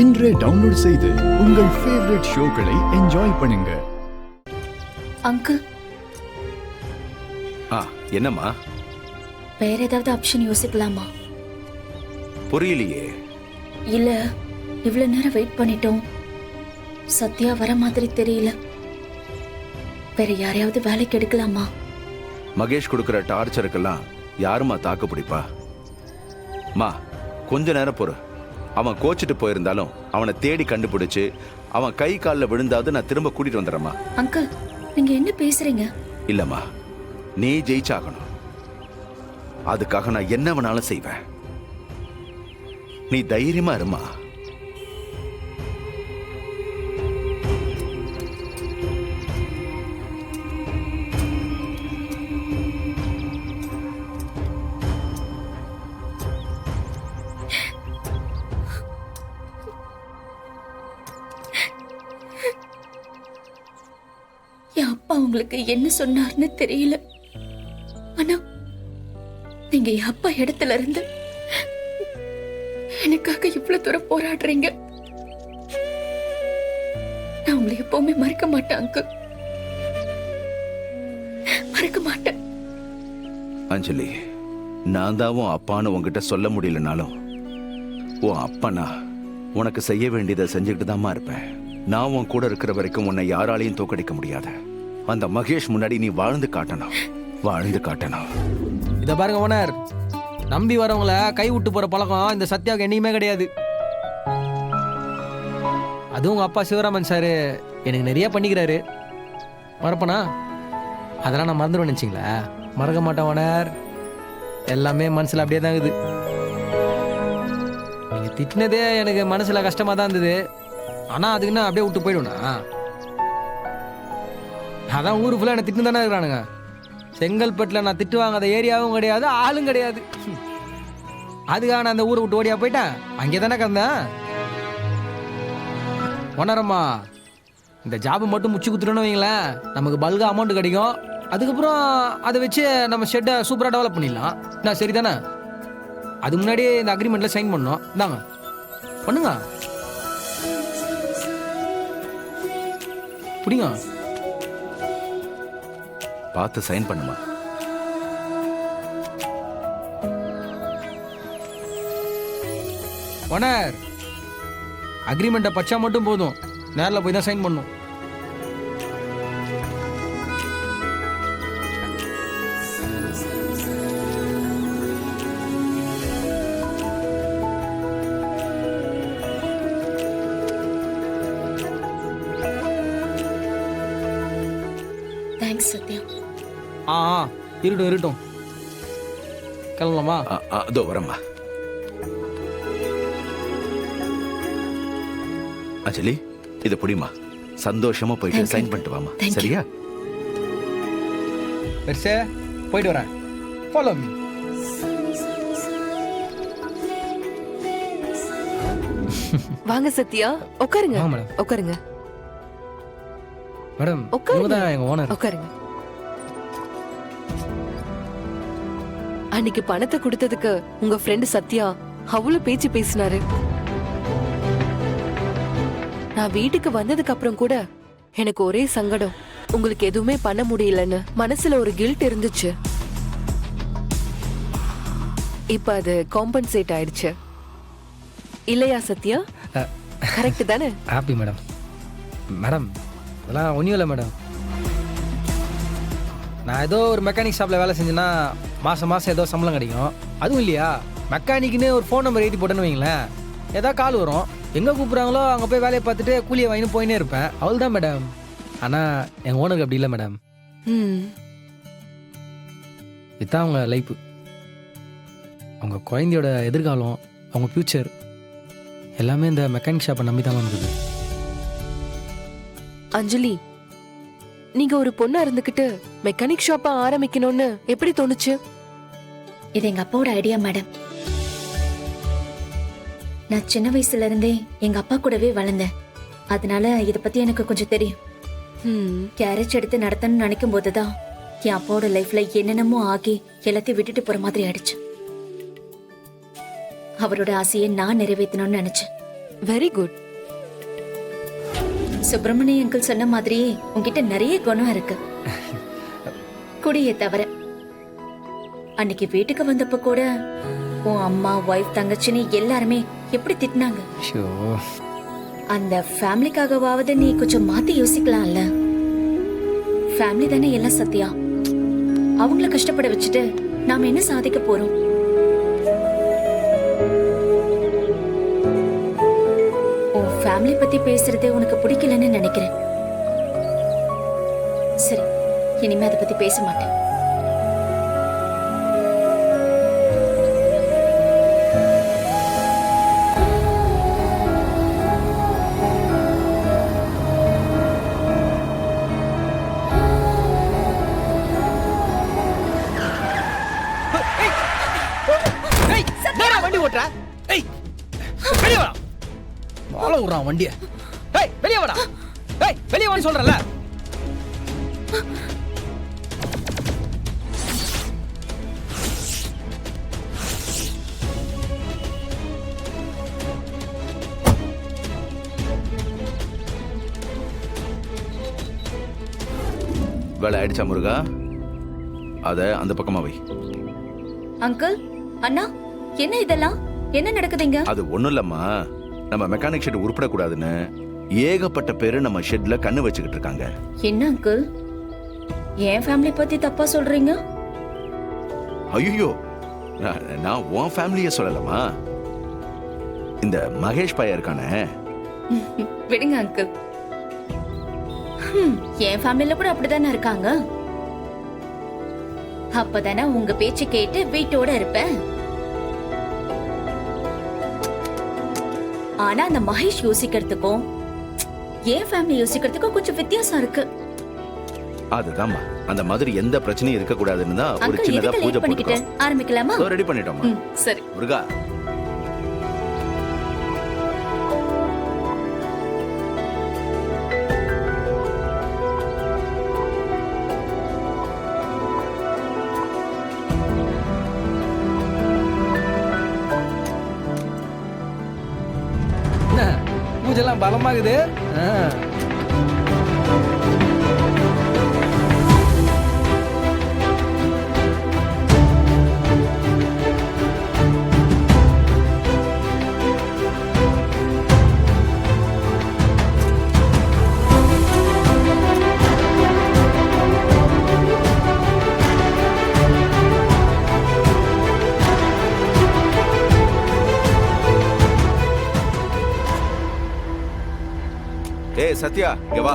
இன்றே டவுன்லோட் செய்து உங்கள் ஃபேவரட் ஷோக்களை என்ஜாய் பண்ணுங்க. அங்கிள், என்னம்மா? வேற ஏதாவது ஆப்ஷன் யோசிக்கலாமா? புரியலையே. இல்ல, இவ்வளவு நேரம் வெயிட் பண்ணிட்டோம், சத்யா வர மாதிரி தெரியல. வேற யாரையாவது வேலைக்கு எடுக்கலாமா? மகேஷ் கொடுக்கிற டார்ச்சருக்கெல்லாம் யாருமா தாக்கு பிடிப்பா? மா, கொஞ்ச நேரம் பொறு. அவன் கோச்சிட்டு போயிருந்தாலும் அவனை தேடி கண்டுபிடிச்சு அவன் கை காலில் விழுந்தாவது நான் திரும்ப கூட்டிட்டு வந்துடுறேம்மா. அங்கிள், நீங்க என்ன பேசுறீங்க? இல்லம்மா, நீ ஜெயிச்சாகணும். அதுக்காக நான் என்ன வேணாலும் செய்வேன். நீ தைரியமா இருமா. என் அப்பா உங்களுக்கு என்ன சொன்னார்னு தெரியல, ஆனா நீங்க என் அப்பா இடத்துல இருந்து எனக்காக இவ்வளவு தூரம் போராடுறீங்க. நான் உங்களை எப்பவுமே மறக்க மாட்டேன் அங்கிள், மறக்க மாட்டேன். அஞ்சலி, நான் தான் உன் அப்பான்னு உன்கிட்ட சொல்ல முடியலனாலும் உன் அப்பனா உனக்கு செய்ய வேண்டியதை செஞ்சுக்கிட்டு தான்மா இருப்பேன். நான் உன் கூட இருக்கிற வரைக்கும் உன்னை யாராலையும் தோக்கடிக்க முடியாது. அந்த மகேஷ் முன்னாடி நீ வாழ்ந்து காட்டணும், வாழ்ந்து காட்டணும். இத பாருங்க ஓனர், நம்பி வரவங்கள கை விட்டு போற பழக்கம் இந்த சத்யாவுக்கு என்னையுமே கிடையாது. அதுவும் உங்க அப்பா சிவராமன் சார் எனக்கு நிறைய பண்ணிக்கிறாரு. மறப்பனா? அதெல்லாம் நான் மறந்துடுவேன் நினைச்சிங்களா? மறக்க மாட்டேன் ஓனர், எல்லாமே மனசுல அப்படியே தான் இருக்குது. நீங்க திட்டினதே எனக்கு மனசுல கஷ்டமா தான் இருந்தது, ஆனா அதுக்குன்னா அப்படியே விட்டு போயிடுவேனா? அதான் ஊரு ஃபுல்லா என்ன திட்டு தானே இருக்கிறானுங்க. செங்கல்பட்டில் நான் திட்டு வாங்காத ஏரியாவும் கிடையாது, ஆளும் கிடையாது. அதுக்காக நான் அந்த ஊரை விட்டு ஓடியா போயிட்டேன். அங்கே தானே கிடந்தேன். ஒன்னரம்மா, இந்த ஜாபை மட்டும் முடிச்சு கொடுத்துட்டோன்னு வைங்களேன், நமக்கு பல்கா அமௌண்ட் கிடைக்கும். அதுக்கப்புறம் அதை வச்சு நம்ம ஷெட்டை சூப்பராக டெவலப் பண்ணிடலாம். நான் சரி தானே? அது முன்னாடி இந்த அக்ரிமெண்ட்ல சைன் பண்ணோம். இந்தாங்க பண்ணுங்க, புடிங்க. பார்த்து சைன் பண்ணுமா. ஓனர், அக்ரிமெண்ட்டை பச்சா மட்டும் போதும், நேரில் போய் தான் சைன் பண்ணும். தேங்க்ஸ் சத்யா. இருக்கட்டும் இருக்கட்டும், கிளம்பலாமா? அதோ வரம்மா. அஞ்சலி, இது புடிமா, சந்தோஷமா போயிட்டு சைன் பண்ணிட்டு வாமா. சரியா? பெருசே, போயிட்டு வரேன். Follow me. வாங்க சத்யா, உட்காருங்க. மேடம். உட்காருங்க மேடம், இவங்க தான் எங்க ஓனர். உட்காருங்க. அன்னைக்கு பணத்தை கொடுத்ததுக்கு உங்க ஃப்ரெண்ட் சத்யா அவ்வளவு பேச்சு பேசினாரு. நான் வீட்டுக்கு வந்ததுக்கு அப்புறம் கூட எனக்கு ஒரே சங்கடம், உங்களுக்கு எதுவுமே பண்ண முடியலன்னு மனசுல ஒரு கில்ட் இருந்துச்சு. இப்ப அது காம்பன்சேட் ஆயிடுச்சு இல்லையா சத்யா? கரெக்ட் தானே? Happy madam. மேடம், அதெல்லாம் ஒன்றும் இல்லை மேடம். நான் ஏதோ ஒரு மெக்கானிக் ஷாப்பில் வேலை செஞ்சேன்னா மாதம் மாதம் ஏதோ சம்பளம் கிடைக்கும். அதுவும் இல்லையா, மெக்கானிக்குன்னு ஒரு ஃபோன் நம்பர் எழுதி போட்டேன்னு வைங்களேன், ஏதாவது கால் வரும், எங்கே கூப்பிட்றாங்களோ அங்கே போய் வேலையை பார்த்துட்டு கூலியை வாங்கின்னு போயினே இருப்பேன். அவள் தான் மேடம். ஆனால் எங்கள் ஓனருக்கு அப்படி இல்லை மேடம். இதுதான் அவங்க லைஃப், அவங்க குழந்தையோட எதிர்காலம், அவங்க ஃப்யூச்சர் எல்லாமே இந்த மெக்கானிக் ஷாப்பை நம்பி தான் வந்தது. அஞ்சலி, நீங்க ஒரு பொண்ணா இருந்துகிட்டு மெக்கானிக் ஷாப்பா ஆரம்பிக்கணும்னு எப்படி தோணுச்சு? இது எங்க அப்பாவோட ஐடியா மேடம். நான் சின்ன வயசுல இருந்தே எங்க அப்பா கூடவே வளர்ந்தேன், அதனால இத பத்தி எனக்கு கொஞ்சம் தெரியும். கேரேஜ் எடுத்து நடத்தணும்னு நினைக்கும் போதுதான் என் அப்பாவோட லைஃப்ல என்னென்னமோ ஆகி எல்லாத்தையும் விட்டுட்டு போற மாதிரி ஆயிடுச்சு. அவரோட ஆசையை நான் நிறைவேற்றணும்னு நினைச்சேன். Very good. சுப்பிரமணிய அங்கிள் சொன்ன மாதிரி உன்கிட்ட நிறைய குணம் இருக்கு, குடியை தவிர. அன்னைக்கு வீட்டுக்கு வந்தப்ப கூட உன் அம்மா, ஒய்ஃப், தங்கச்சின்னு எல்லாருமே எப்படி திட்டினாங்க. ஷோ, அந்த ஃபேமிலிக்காகவாவது நீ கொஞ்சம் மாத்தி யோசிக்கலாம்ல. ஃபேமிலி தானே எல்லாம் சத்யா. அவங்கள கஷ்டப்பட வச்சுட்டு நாம என்ன சாதிக்க போறோம்? உன் ஃபேமிலி பத்தி பேசுறதே உனக்கு பிடிக்கலன்னு நினைக்கிறேன். சரி, இனிமே அதை பத்தி பேச மாட்டேன். ஏய், என்னடா வண்டி ஓட்டுற? ஏய், வெளிய வாடா. வாழ விடுறான் வண்டிய. ஏய், வெளிய வாடா. ஏய், வெளிய வான்னு சொல்றல. வேலை ஆயிடுச்சா முருகா? அத அந்த பக்கமா வை. அங்கிள், அண்ணா, என்ன இதெல்லாம்? என்ன நடக்குதுங்க? அது ஒண்ணும் இல்லம்மா, நம்ம மெக்கானிக் ஷெட் உருப்படக்கூடாதுன்னு ஏகப்பட்ட பேரு நம்ம ஷெட்ல கண்ணு வச்சுக்கிட்டு இருக்காங்க. என்ன அங்கிள், என் ஃபேமிலி பத்தி தப்பா சொல்றீங்க? ஐயோ, நான் உன் ஃபேமிலிய சொல்லலமா, இந்த மகேஷ் பையன் இருக்கானே. விடுங்க அங்கிள். என் ஃபேமிலில கூட அப்படித்தானே இருக்காங்க. அப்பதானே உங்க பேச்சு கேட்டு வீட்டோட இருப்பேன். ஆனா அந்த மகேஷ் யோசிக்கிறதுக்கும் என் ஃபேமிலி யோசிக்கிறதுக்கும் கொஞ்சம் வித்தியாசம் இருக்கு. அதுதான்மா, அந்த மாதிரி எந்த பிரச்சனையும் இருக்க கூடாதுன்னு தான் ஒரு அங்கிள், சின்னதா எதுக்கு பூஜை லேட் பண்ணிக்கிட்டு போட்டுட்டோம். ஆரம்பிக்கலாமா? ரெடி பண்ணிட்டோமா? சரி. முருகா, என்ன பூஜெல்லாம் பலமாகுது. ஏய் சத்யா, இங்க வா.